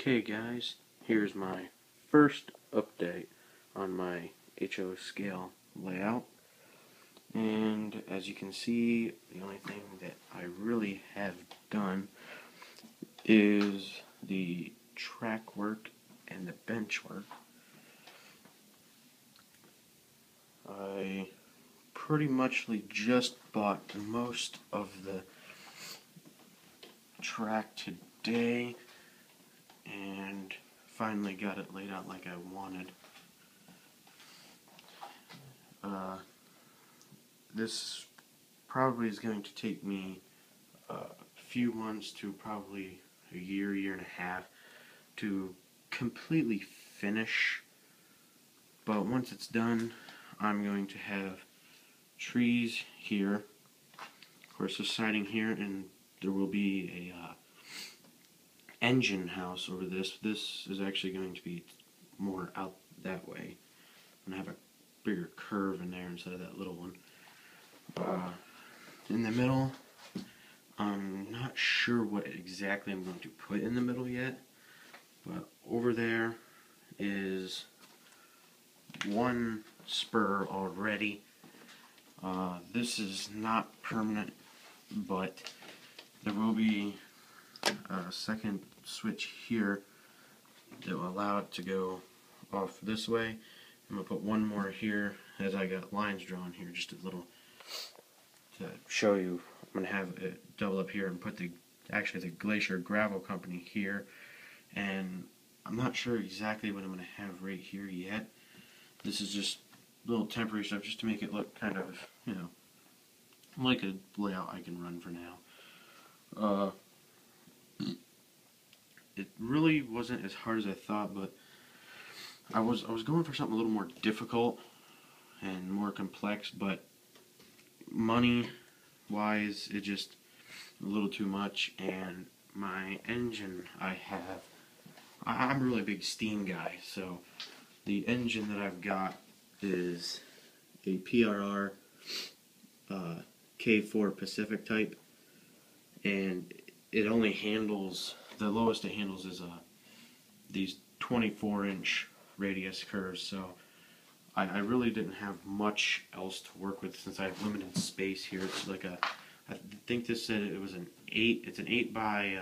Okay guys, here's my first update on my HO scale layout, and as you can see, the only thing that I really have done is the track work and the bench work. I pretty much just bought most of the track today and finally got it laid out like I wanted. This probably is going to take me a few months to probably a year and a half to completely finish, but once it's done, I'm going to have trees here, of course the siding here, and there will be a engine house over this. This is actually going to be more out that way. I'm going to have a bigger curve in there instead of that little one. In the middle, I'm not sure what exactly I'm going to put in the middle yet, but over there is one spur already. This is not permanent, but there will be a second switch here that will allow it to go off this way. I'm going to put one more here as I got lines drawn here, just a little to show you. I'm going to have it double up here and put the Glacier Gravel Company here, and I'm not sure exactly what I'm going to have right here yet. This is just little temporary stuff just to make it look kind of, you know, like a layout I can run for now. It really wasn't as hard as I thought, but I was going for something a little more difficult and more complex, but money wise it just a little too much. And my engine I'm a really big steam guy, so the engine that I've got is a PRR K4 Pacific type, and it only handles, the lowest it handles is these 24-inch radius curves, so I really didn't have much else to work with since I have limited space here. It's like I think this said it was an 8, it's an 8 by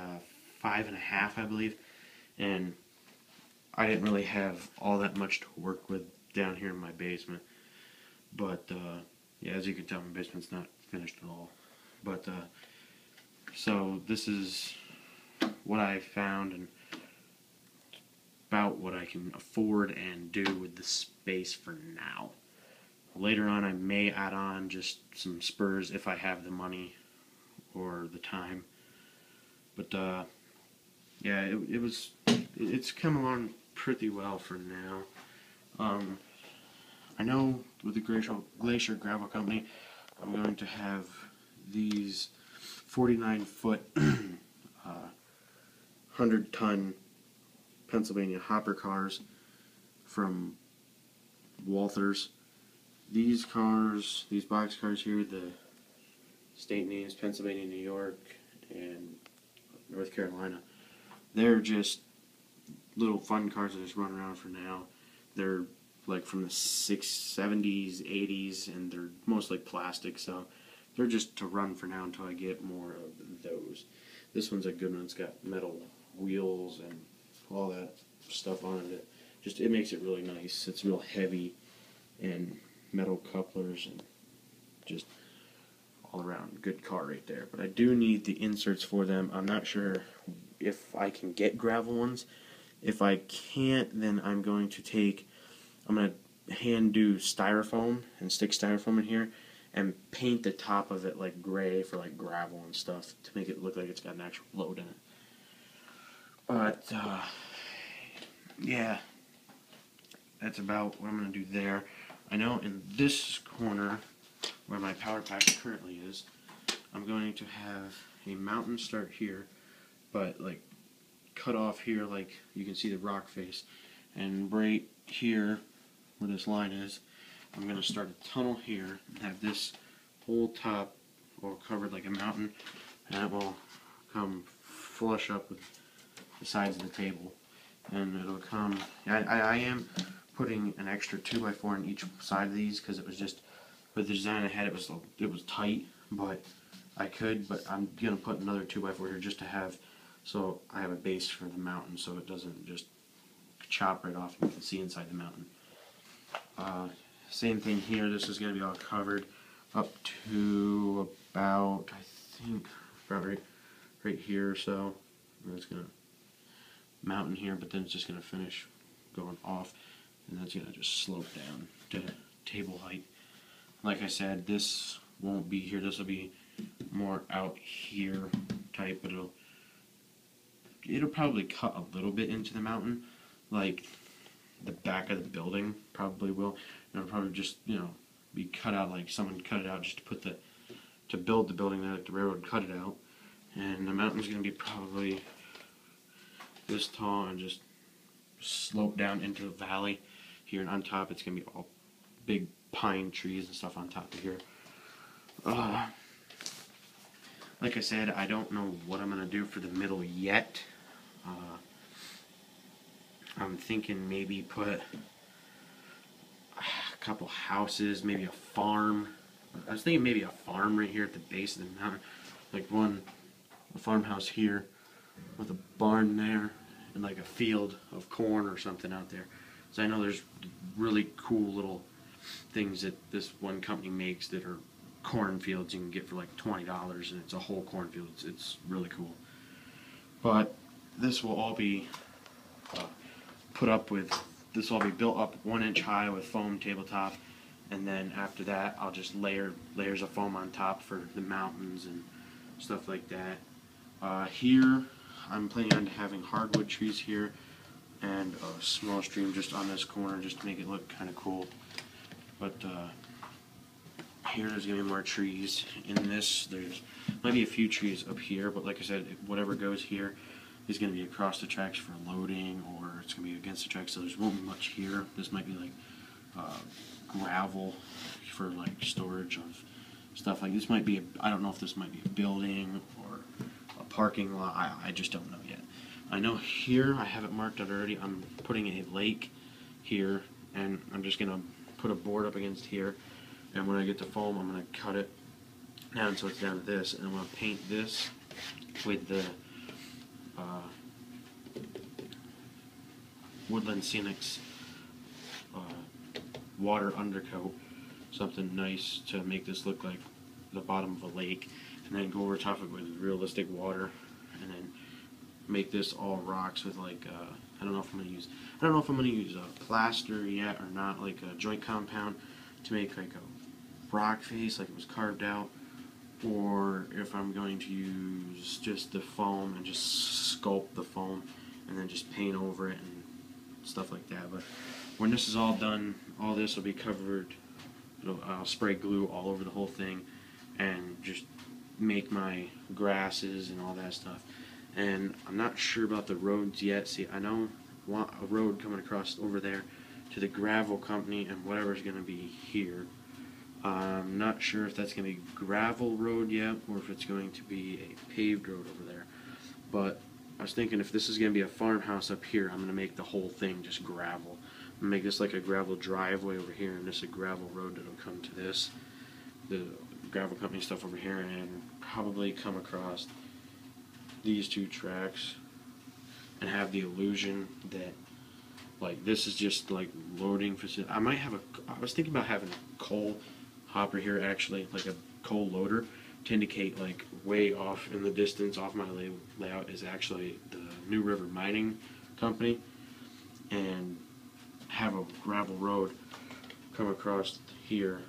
5.5, I believe, and I didn't really have all that much to work with down here in my basement. But yeah, as you can tell, my basement's not finished at all. But so this is what I found, and about what I can afford and do with the space for now. Later on I may add on just some spurs if I have the money or the time. But yeah, it's come along pretty well for now. I know with the Glacier Gravel Company, I'm going to have these 49-foot 100-ton Pennsylvania hopper cars from Walthers. These cars, these box cars here, the state names Pennsylvania, New York, and North Carolina, they're just little fun cars that just run around for now. They're like from the 70s, 80s, and they're mostly plastic, so they're just to run for now until I get more of those. This one's a good one. It's got metal wheels and all that stuff on it. It makes it really nice. It's real heavy, and metal couplers, and just all around good car right there. But I do need the inserts for them. I'm not sure if I can get gravel ones. If I can't, then I'm going to hand do styrofoam and stick styrofoam in here and paint the top of it like gray for like gravel and stuff to make it look like it's got an actual load in it. But yeah, that's about what I'm going to do there. I know in this corner where my power pack currently is, I'm going to have a mountain start here, but like cut off here, like you can see the rock face, and right here where this line is, I'm going to start a tunnel here and have this whole top all covered like a mountain, and it will come flush up with the sides of the table. and it'll come. I am putting an extra 2x4 on each side of these because it was just with the design I had, it was tight, but but I'm gonna put another 2x4 here just to have, so I have a base for the mountain, so it doesn't just chop right off and you can see inside the mountain. Same thing here. This is gonna be all covered up to about, I think, about right here or so. And it's gonna mountain here, but then it's just gonna finish going off, and then it's gonna just slope down to table height. Like I said, this won't be here. This will be more out here type, but it'll probably cut a little bit into the mountain, like the back of the building probably will. And it'll probably just, you know, be cut out, like someone cut it out just to put to build the building there, like the railroad cut it out. And the mountain's gonna be probably this tall and just slope down into the valley here, and on top it's gonna be all big pine trees and stuff on top of here. Like I said, I don't know what I'm gonna do for the middle yet. I'm thinking maybe put a couple houses, maybe a farm. I was thinking maybe a farm right here at the base of the mountain, like a farmhouse here with a barn there and like a field of corn or something out there. So I know there's really cool little things that this one company makes that are cornfields you can get for like $20, and it's a whole cornfield. It's really cool. But this will all be this will all be built up 1 inch high with foam tabletop, and then after that I'll just layers of foam on top for the mountains and stuff like that. Here I'm planning on having hardwood trees here and a small stream just on this corner just to make it look kind of cool. But here there's going to be more trees. In this, there's might be a few trees up here, but like I said, whatever goes here is going to be across the tracks for loading, or it's going to be against the tracks, so there won't be much here. This might be like gravel for like storage of stuff. Like this might be, I don't know if this might be a building or a parking lot. I just don't know yet. I know here, I have it marked out already, I'm putting a lake here, and I'm just going to put a board up against here, and when I get the foam I'm going to cut it down so it's down to this, and I'm going to paint this with the Woodland Scenics water undercoat, something nice to make this look like the bottom of a lake, and then go over top of it with realistic water, and then make this all rocks with like I don't know if I'm gonna use plaster yet or not, like a joint compound to make like a rock face like it was carved out, or if I'm going to use just the foam and just sculpt the foam and then just paint over it and stuff like that. But when this is all done, all this will be covered. I'll spray glue all over the whole thing and just make my grasses and all that stuff. And I'm not sure about the roads yet. See, I know a road coming across over there to the gravel company and whatever's going to be here. I'm not sure if that's going to be gravel road yet or if it's going to be a paved road over there. But I was thinking if this is going to be a farmhouse up here, I'm going to make the whole thing just gravel. I'm going to make this like a gravel driveway over here, and this a gravel road that'll come to this, the gravel company stuff over here, and probably come across these two tracks and have the illusion that like this is just like loading facility. I was thinking about having a coal hopper here, actually, like a coal loader, to indicate like way off in the distance off my layout is actually the New River Mining Company, and have a gravel road come across here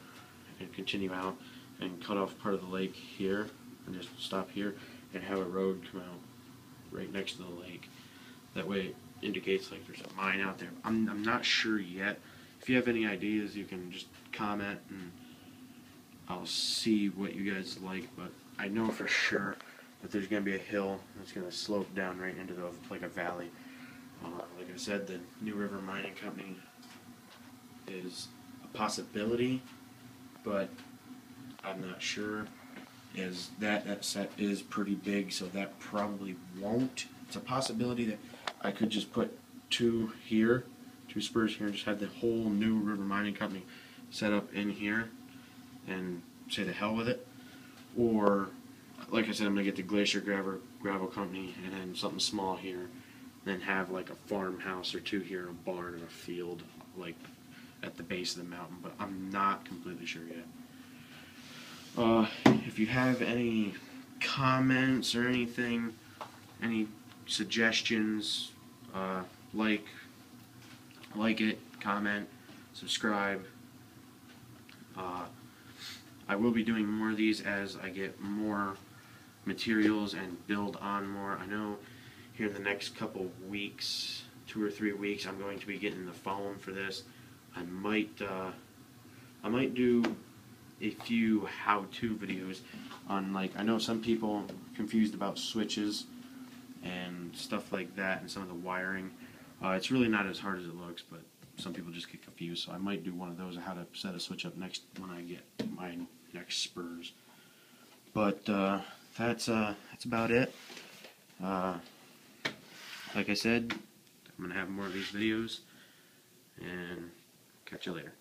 and continue out and cut off part of the lake here and just stop here and have a road come out right next to the lake. That way it indicates like there's a mine out there. I'm not sure yet. If you have any ideas, you can just comment and I'll see what you guys like, but I know for sure that there's going to be a hill that's going to slope down right into like a valley. Like I said, the New River Mining Company is a possibility, but I'm not sure. That set is pretty big, so that probably won't. It's a possibility that I could just put two spurs here, and just have the whole new river mining company set up in here and say the hell with it. Or, like I said, I'm going to get the Glacier Gravel Company and then something small here. Then have like a farmhouse or two here, a barn and a field, like at the base of the mountain. But I'm not completely sure yet. If you have any comments or anything, any suggestions, like it, comment, subscribe. I will be doing more of these as I get more materials and build on more. I know here in the next couple weeks, 2 or 3 weeks, I'm going to be getting the phone for this. I might do a few how-to videos on, like, I know some people are confused about switches and stuff like that and some of the wiring. It's really not as hard as it looks, but some people just get confused, so I might do one of those on how to set a switch up next when I get my next spurs. But that's about it. Like I said, I'm gonna have more of these videos, and catch you later.